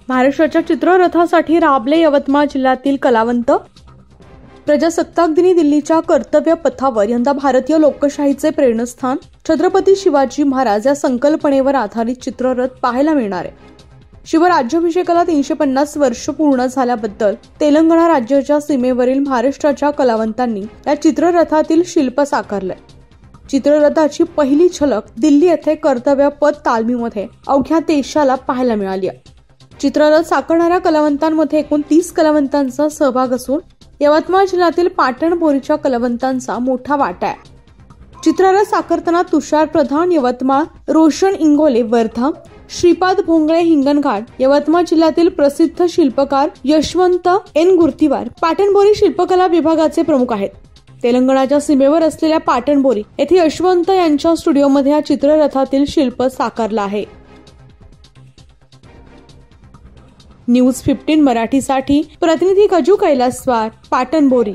महाराष्ट्राच्या चित्ररथासाठी राबले यवतमाळ जिल्ह्यातील कलावंत। प्रजासत्ताक दिनी दिल्लीच्या कर्तव्य पथावर यंदा भारतीय लोकशाहीचे प्रेरणास्थान छत्रपती शिवाजी महाराज या संकल्पनेवर आधारित चित्ररथ पाहायला मिळणार आहे। शिवराज्याभिषेकाला 350 वर्ष पूर्ण झाल्याबद्दल तेलंगणा राज्याच्या सीमेवरील महाराष्ट्राच्या कलावंतांनी या चित्ररथातील शिल्प साकारलंय। चित्ररथाची पहिली झलक दिल्ली येथे कर्तव्य पथ तालमीमध्ये अवघ्या देशाला पाहायला मिळाली आहे। चित्ररथ साकारणाऱ्या कलावंतांमध्ये एकूण 30 कलावंतांचा सहभाग असून यवतमाळ जिल्ह्यातील पाटणबोरीच्या कलावंतांचा मोठा वाटा आहे। चित्ररथ साकारताना तुषार प्रधान यवतमाळ, रोशन इंगोले वर्धा, श्रीपाद भोंगळे हिंगणघाट, यवतमाळ जिल्ह्यातील प्रसिद्ध शिल्पकार यशवंत एन गुर्तीवार पाटणबोरी शिल्पकला विभागाचे प्रमुख आहेत। तेलंगणाच्या सीमेवर असलेल्या पाटणबोरी येथे यशवंत यांच्या स्टुडिओमध्ये या चित्ररथातील शिल्प साकारलं आहे। न्यूज 15 मराठीसाठी प्रतिनिधी गजू कैलासवार, पाटणबोरी।